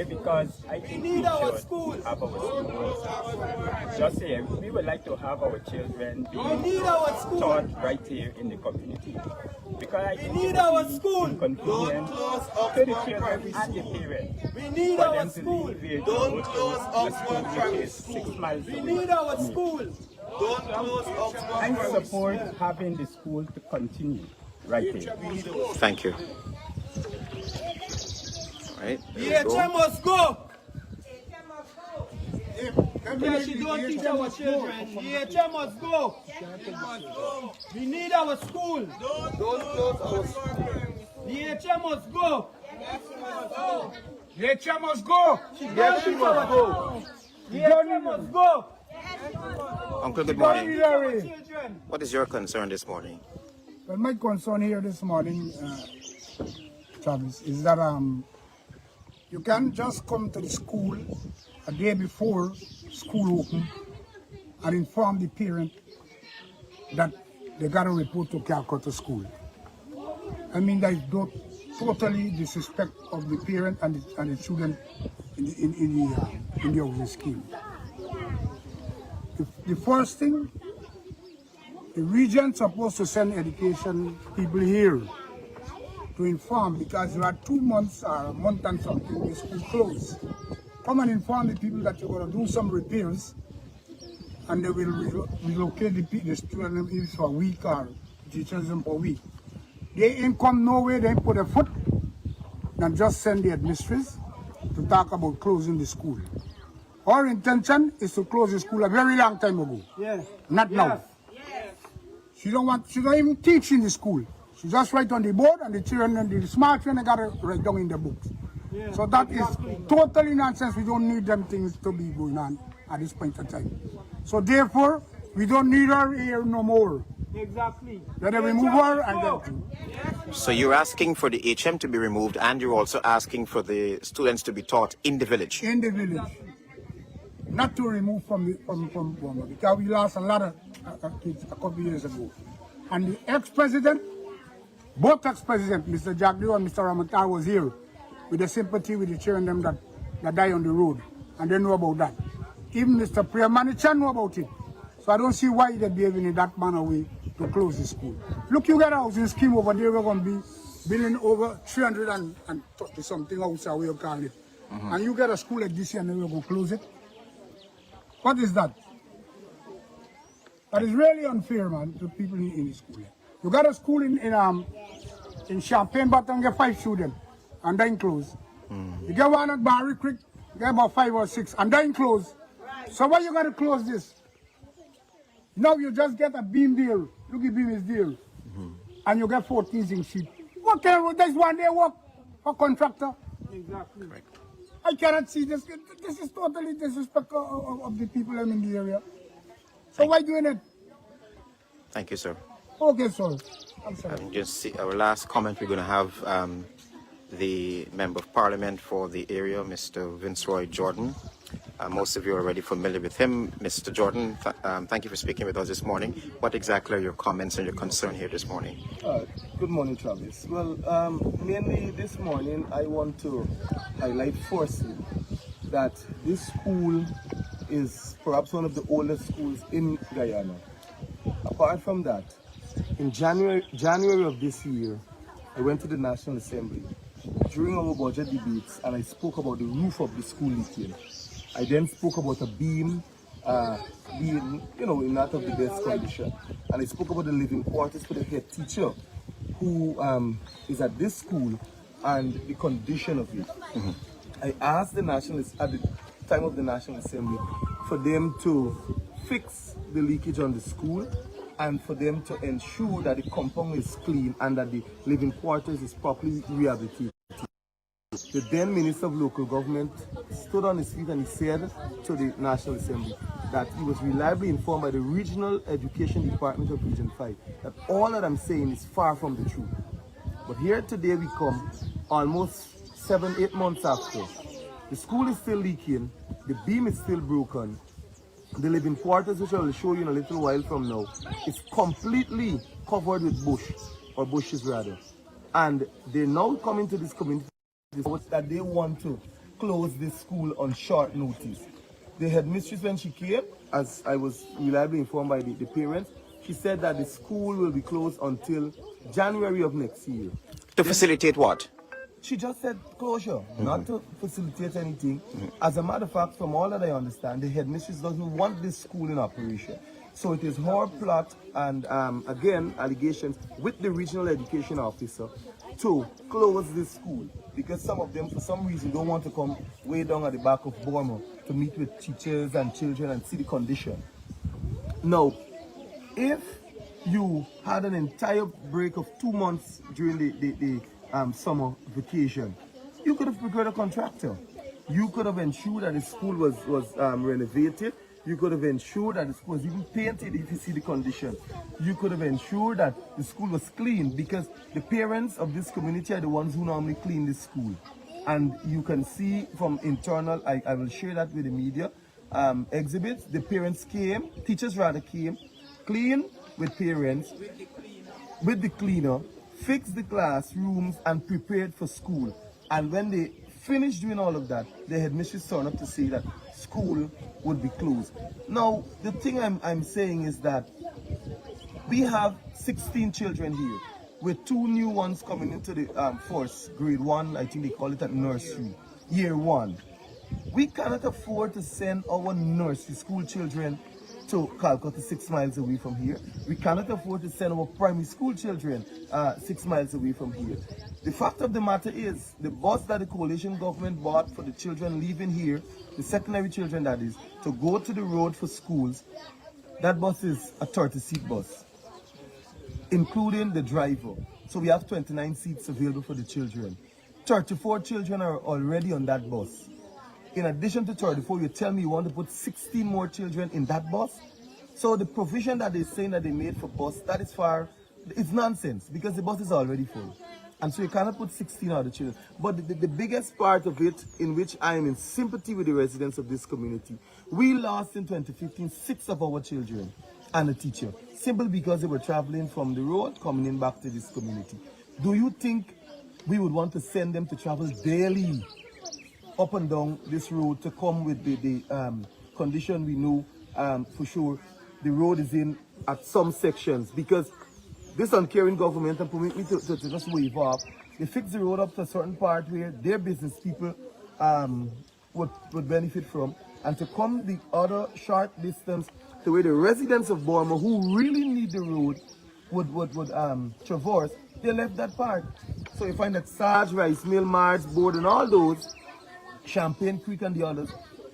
Because I think we our should school. have our schools. Just here, we would like to have our children being taught right here in the community. Because I think need our school. Inconvenient to the children and the parents. We need for our them to school. leave here to go to the school which is 6 miles away. We need our school. Don't close I support having the school to continue right here. Thank you. All right. The HM must go. Yeah, she don't teach our children. The HM must go. We need our school. Don't close our school. The HM must go. The HM must go. She don't teach our children. The HM must go. Uncle, good morning. What is your concern this morning? Well, my concern here this morning, Travis, is that you can't just come to the school a day before school open and inform the parent that they got to report to Calcutta school. I mean, that is totally disrespect of the parent and the children in the overall scheme. The first thing, the region supposed to send education people here to inform, because there are 2 months or a month and something the school closed. Come and inform the people that you're going to do some repairs and they will relocate the students for a week or teachers them for a week. They ain't come nowhere, they ain't put a foot, and just send the headmistress to talk about closing the school. Our intention is to close the school a very long time ago. Yes. Not now. Yes. She don't even teach in the school. She just write on the board, and the children and the smart children got to write down in the books. Yeah, so that is totally nonsense. We don't need them things to be going on at this point in time. So therefore, we don't need her here no more. Exactly. Let her remove her and then. So you're asking for the HM to be removed, and you're also asking for the students to be taught in the village. In the village. Not to remove from Burma, because we lost a lot of kids a couple of years ago. And the ex-president, both ex-presidents, Mr. Jagdew and Mr. Ramatar, was here with the sympathy with the children that die on the road. And they know about that. Even Mr. Priyamanichan know about it. So I don't see why they're behaving in that manner way to close the school. Look, you get a housing scheme over there, we're going to be building over 330 something house, how you call it. And you get a school like this here and then we're going to close it. What is that? That is really unfair, man, to people in the school. You got a school in Champagne Bottom, get 5 students, and then close. You get one at Barry Creek, get about 5 or 6, and then close. So why you got to close this? Now you just get a beam there. Look, the beam is there. And you get 14 zinc sheet. What kind of, there's one day work for contractor? Exactly. Correct. I cannot see this. This is totally disrespectful of the people in the area. So why doing it? Thank you, sir. Okay, sir. I'm sorry. Just see our last comment. We're going to have the Member of Parliament for the area, Mr. Vincroy Jordan. Most of you are already familiar with him. Mr. Jordan, thank you for speaking with us this morning. What exactly are your comments and your concern here this morning? Good morning, Travis. Well, mainly this morning, I want to highlight firstly that this school is perhaps one of the oldest schools in Guyana. Apart from that, in January of this year, I went to the National Assembly during our budget debates and I spoke about the roof of the school leaking. I then spoke about a beam being, in not of the best condition. And I spoke about the living quarters for the head teacher who is at this school and the condition of it. I asked the Nationalists at the time of the National Assembly for them to fix the leakage on the school and for them to ensure that the compound is clean and that the living quarters is properly rehabilitated. The then Minister of Local Government stood on his feet and he said to the National Assembly that he was reliably informed by the Regional Education Department of Region 5 that all that I'm saying is far from the truth. But here today we come, almost 7-8 months after. The school is still leaking, the beam is still broken, the living quarters, which I will show you in a little while from now, is completely covered with bush, or bushes rather. And they're now coming to this community that they want to close this school on short notice. The headmistress, when she came, as I was reliably informed by the parents, she said that the school will be closed until January of next year. To facilitate what? She just said closure, not to facilitate anything. As a matter of fact, from all that I understand, the headmistress doesn't want this school in operation. So it is her plot and, again, allegations with the regional education officer to close this school because some of them, for some reason, don't want to come way down at the back of Burma to meet with teachers and children and see the condition. Now, if you had an entire break of 2 months during the summer vacation, you could have procured a contractor. You could have ensured that the school was renovated. You could have ensured that the school was even painted if you see the condition. You could have ensured that the school was clean because the parents of this community are the ones who normally clean this school. And you can see from internal, I will share that with the media, exhibits, the parents came, teachers rather came, clean with parents, with the cleaner, fixed the classrooms and prepared for school. And when they finished doing all of that, the headmistress turned up to say that school would be closed. Now, the thing I'm saying is that we have 16 children here, with 2 new ones coming into the first grade 1, I think they call it at nursery, year 1. We cannot afford to send our nursery school children to Calcutta, 6 miles away from here. We cannot afford to send our primary school children 6 miles away from here. The fact of the matter is, the bus that the coalition government bought for the children leaving here, the secondary children that is, to go to the road for schools, that bus is a 30-seat bus, including the driver. So we have 29 seats available for the children. 34 children are already on that bus. In addition to 34, you tell me you want to put 16 more children in that bus? So the provision that they're saying that they made for bus, that is it's nonsense, because the bus is already full. And so you cannot put 16 other children. But the biggest part of it, in which I am in sympathy with the residents of this community, we lost in 2015 6 of our children and a teacher, simply because they were traveling from the road, coming in back to this community. Do you think we would want to send them to travel daily up and down this road to come with the condition we know for sure the road is in at some sections? Because this uncaring government, and permit me to just wave off, they fix the road up to a certain part where their business people would benefit from, and to come the other short distance to where the residents of Burma who really need the road would traverse, they left that part. So you find that Sarge, Rice Mill, Mars, Board, and all those, Champagne Creek and the others,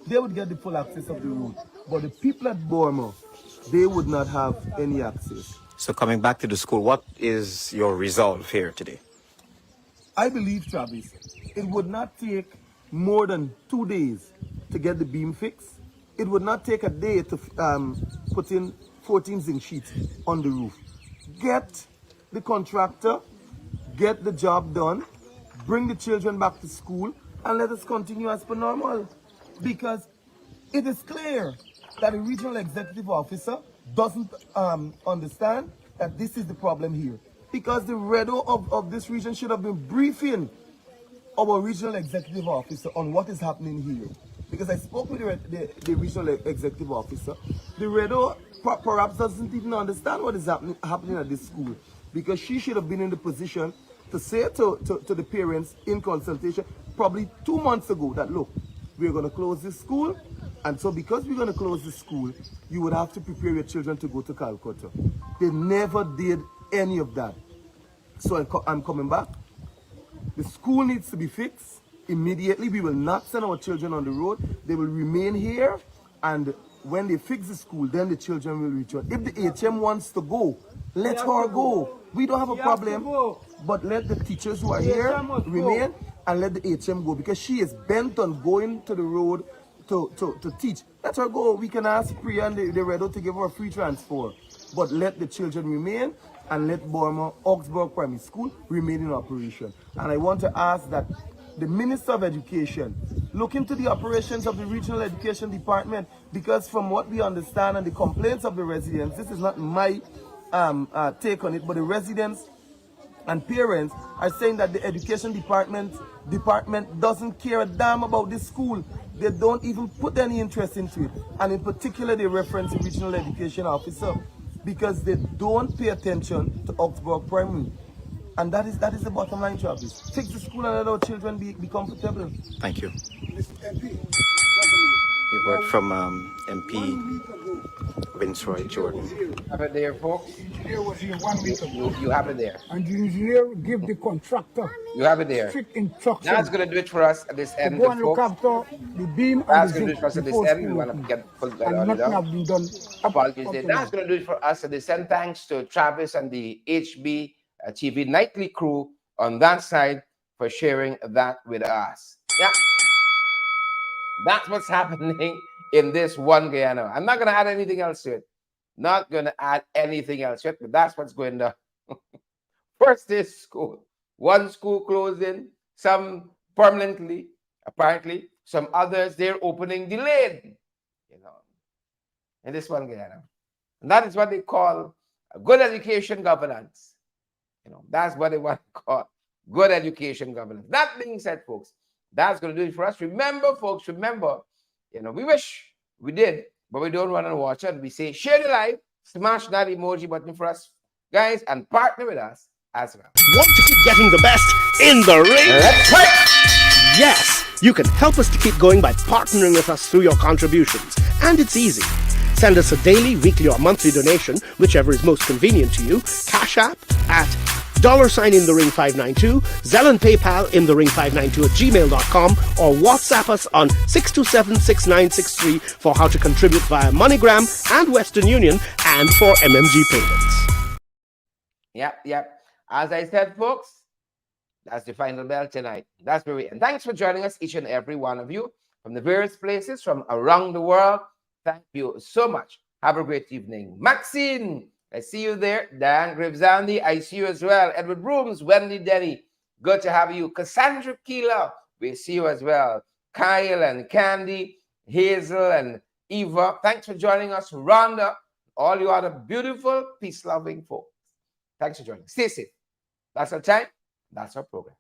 they would get the full access of the road. But the people at Burma, they would not have any access. So coming back to the school, what is your resolve here today? I believe, Travis, it would not take more than 2 days to get the beam fixed. It would not take a day to put in 14 zinc sheets on the roof. Get the contractor, get the job done, bring the children back to school, and let us continue as per normal. Because it is clear that the regional executive officer doesn't understand that this is the problem here. Because the redo of this region should have been briefing our regional executive officer on what is happening here. Because I spoke with the regional executive officer. The redo perhaps doesn't even understand what is happening at this school. Because she should have been in the position to say to the parents in consultation probably 2 months ago that, look, we're going to close this school, and so because we're going to close this school, you would have to prepare your children to go to Calcutta. They never did any of that. So I'm coming back. The school needs to be fixed immediately. We will not send our children on the road. They will remain here, and when they fix the school, then the children will return. If the HM wants to go, let her go. We don't have a problem, but let the teachers who are here remain, and let the HM go, because she is bent on going to the road to teach. Let her go. We can ask Priya and the Redo to give her a free transfer, but let the children remain, and let Burma Augsburg Primary School remain in operation. And I want to ask that the Minister of Education look into the operations of the Regional Education Department, because from what we understand and the complaints of the residents, this is not my take on it, but the residents and parents are saying that the Education Department doesn't care a damn about this school. They don't even put any interest into it. And in particular, they reference the Regional Education Officer, because they don't pay attention to Augsburg Primary. And that is the bottom line, Travis. Fix the school and let our children be comfortable. Thank you. You heard from MP Vincroy Jordan. Have it there, folks. The engineer was here 1 week ago. You have it there. And the engineer give the contractor You have it there. strict instructions. That's going to do it for us at this to end, go and look folks. after the beam That's and going the to do it for us at this before end. We school want to open. get full And nothing have been done. Apologies up there. to That's now. going to do it for us at this end. Thanks to Travis and the HB TV nightly crew on that side for sharing that with us. Yeah. That's what's happening in this one Guyana. I'm not going to add anything else to it. Not going to add anything else to it, but that's what's going on. First is school. One school closing, some permanently, apparently. Some others, they're opening delayed. You know, in this one Guyana. And that is what they call good education governance. You know, that's what they want to call good education governance. That being said, folks, that's going to do it for us. Remember, folks, remember, you know, we wish we did, but we don't run and watch it. We say share the live, smash that emoji button for us, guys, and partner with us as well. Want to keep getting the best in the ring? Let's play! Yes, you can help us to keep going by partnering with us through your contributions. And it's easy. Send us a daily, weekly, or monthly donation, whichever is most convenient to you. Cash App at $ in the ring 592, Zelle and PayPal in the ring 592 at gmail.com, or WhatsApp us on 627-6963 for how to contribute via MoneyGram and Western Union and for MMG payments. Yep. As I said, folks, that's the final bell tonight. That's where we end. Thanks for joining us, each and every one of you, from the various places from around the world. Thank you so much. Have a great evening. Maxine, I see you there. Dan Grivzandi, I see you as well. Edward Brooms, Wendy Denny, good to have you. Cassandra Keeler, we see you as well. Kyle and Candy, Hazel and Eva, thanks for joining us. Rhonda, all you other beautiful, peace-loving folks. Thanks for joining. Stay safe. That's our time. That's our program.